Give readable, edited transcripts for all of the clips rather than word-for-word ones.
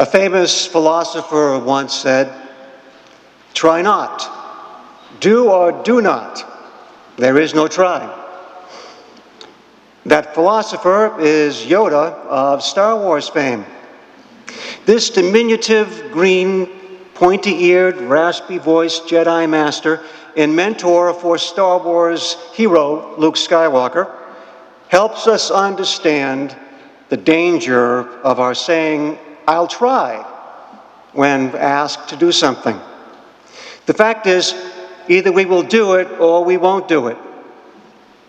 A famous philosopher once said, "Try not. Do or do not. There is no try." That philosopher is Yoda of Star Wars fame. This diminutive, green, pointy-eared, raspy-voiced Jedi Master and mentor for Star Wars hero Luke Skywalker helps us understand the danger of our saying, "I'll try," when asked to do something. The fact is, either we will do it or we won't do it.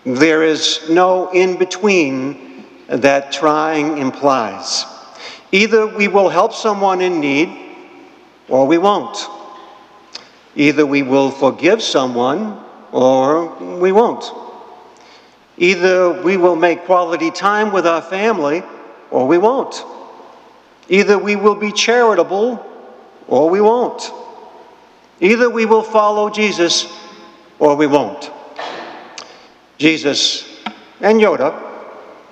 There is no in-between that trying implies. Either we will help someone in need or we won't. Either we will forgive someone or we won't. Either we will make quality time with our family or we won't. Either we will be charitable or we won't. Either we will follow Jesus or we won't. Jesus and Yoda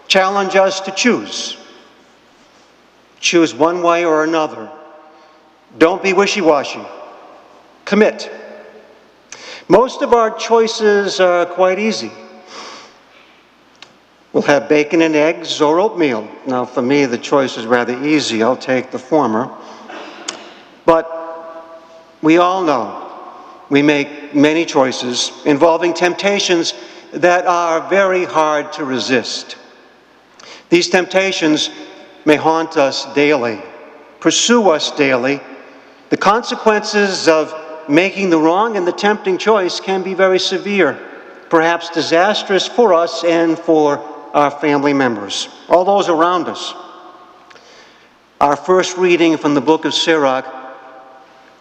challenge us to choose. Choose one way or another. Don't be wishy-washy. Commit. Most of our choices are quite easy. We'll have bacon and eggs or oatmeal. Now, for me, the choice is rather easy. I'll take the former. But we all know we make many choices involving temptations that are very hard to resist. These temptations may haunt us daily, pursue us daily. The consequences of making the wrong and the tempting choice can be very severe, perhaps disastrous for us and for our family members, all those around us. Our first reading from the book of Sirach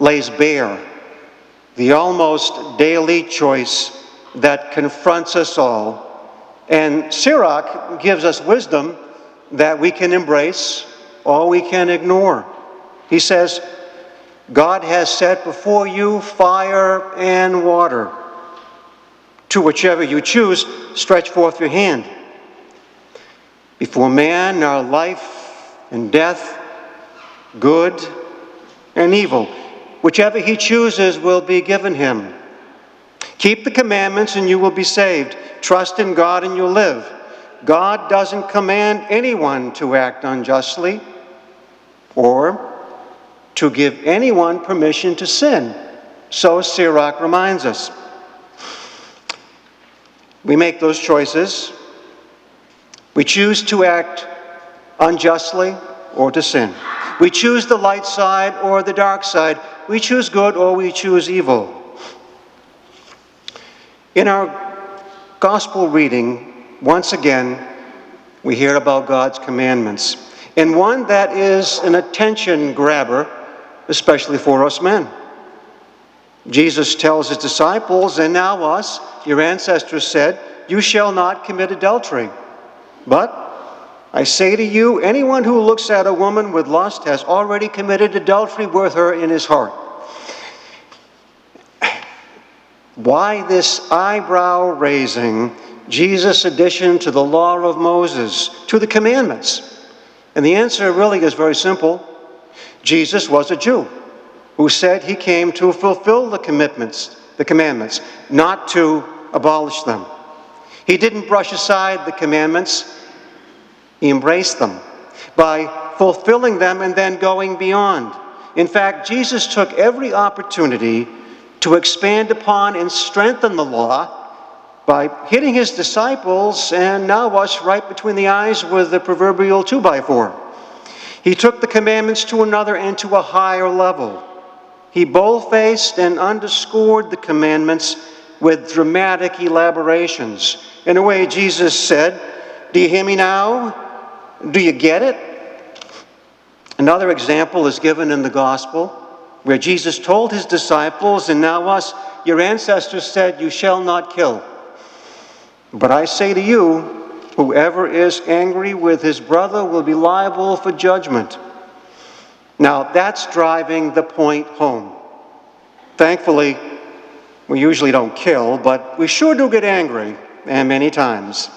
lays bare the almost daily choice that confronts us all. And Sirach gives us wisdom that we can embrace or we can ignore. He says, "God has set before you fire and water. To whichever you choose, stretch forth your hand. Before man are life and death, good and evil. Whichever he chooses will be given him. Keep the commandments and you will be saved. Trust in God and you'll live. God doesn't command anyone to act unjustly or to give anyone permission to sin." So Sirach reminds us. We make those choices. We choose to act unjustly or to sin. We choose the light side or the dark side. We choose good or we choose evil. In our gospel reading, once again, we hear about God's commandments, and one that is an attention grabber, especially for us men. Jesus tells his disciples, and now us, your ancestors said, "You shall not commit adultery." But I say to you, anyone who looks at a woman with lust has already committed adultery with her in his heart. Why this eyebrow-raising Jesus addition to the law of Moses, to the commandments? And the answer really is very simple. Jesus was a Jew who said he came to fulfill the commandments, not to abolish them. He didn't brush aside the commandments. He embraced them by fulfilling them and then going beyond. In fact, Jesus took every opportunity to expand upon and strengthen the law by hitting his disciples and now us right between the eyes with the proverbial 2x4. He took the commandments to another and to a higher level. He bold-faced and underscored the commandments with dramatic elaborations. In a way, Jesus said, "Do you hear me now? Do you get it?" Another example is given in the gospel, where Jesus told his disciples, and now us, "Your ancestors said, 'You shall not kill.' But I say to you, whoever is angry with his brother will be liable for judgment." Now, that's driving the point home. Thankfully, we usually don't kill, but we sure do get angry, and many times.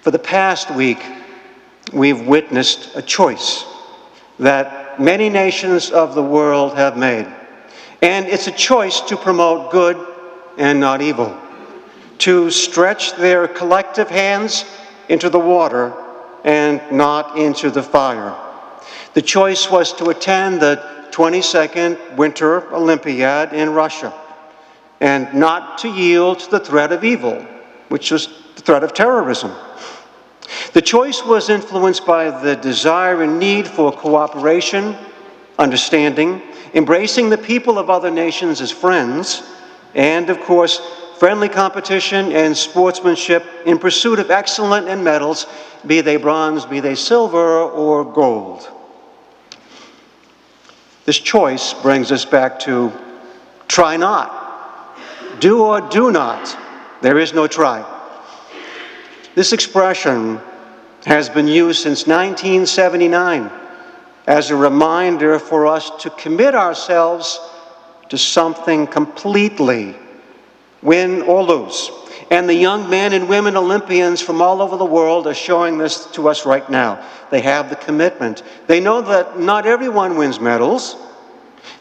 For the past week, we've witnessed a choice that many nations of the world have made. And it's a choice to promote good and not evil, to stretch their collective hands into the water and not into the fire. The choice was to attend the 22nd Winter Olympiad in Russia and not to yield to the threat of evil, which was the threat of terrorism. The choice was influenced by the desire and need for cooperation, understanding, embracing the people of other nations as friends, and, of course, friendly competition and sportsmanship in pursuit of excellence and medals, be they bronze, be they silver, or gold. This choice brings us back to try not. Do or do not. There is no try. This expression has been used since 1979 as a reminder for us to commit ourselves to something completely, win or lose. And the young men and women Olympians from all over the world are showing this to us right now. They have the commitment. They know that not everyone wins medals.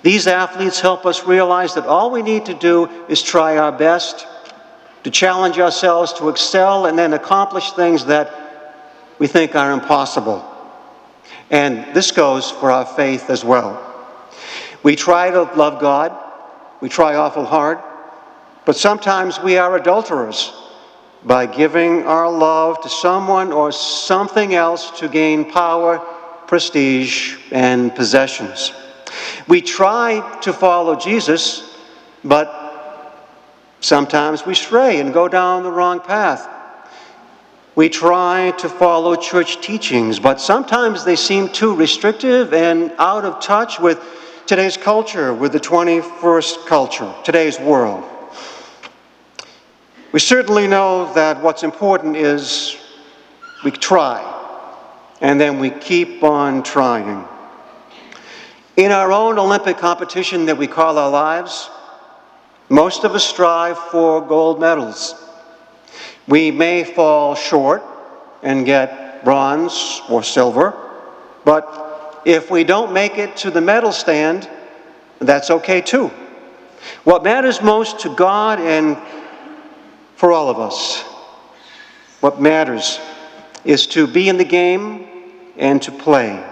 These athletes help us realize that all we need to do is try our best, to challenge ourselves to excel and then accomplish things that we think are impossible. And this goes for our faith as well. We try to love God. We try awful hard. But sometimes we are adulterers by giving our love to someone or something else to gain power, prestige, and possessions. We try to follow Jesus, but sometimes we stray and go down the wrong path. We try to follow church teachings, but sometimes they seem too restrictive and out of touch with today's culture, with the 21st culture, today's world. We certainly know that what's important is we try, and then we keep on trying. In our own Olympic competition that we call our lives, most of us strive for gold medals. We may fall short and get bronze or silver, but if we don't make it to the medal stand, that's okay too. What matters most to God and for all of us, what matters is to be in the game and to play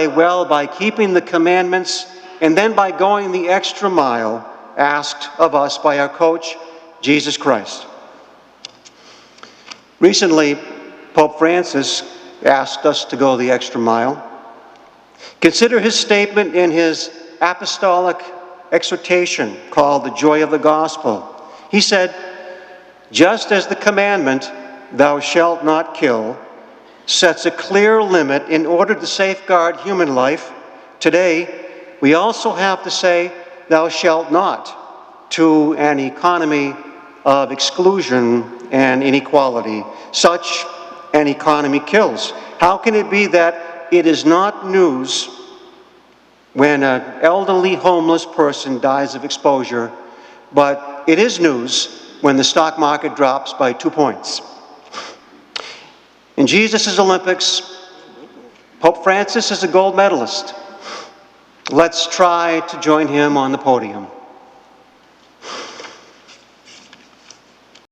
well by keeping the commandments and then by going the extra mile asked of us by our coach, Jesus Christ. Recently, Pope Francis asked us to go the extra mile. Consider his statement in his apostolic exhortation called The Joy of the Gospel. He said, just as the commandment, thou shalt not kill, sets a clear limit in order to safeguard human life, today we also have to say, thou shalt not, to an economy of exclusion and inequality. Such an economy kills. How can it be that it is not news when an elderly homeless person dies of exposure, but it is news when the stock market drops by 2 points? In Jesus' Olympics, Pope Francis is a gold medalist. Let's try to join him on the podium.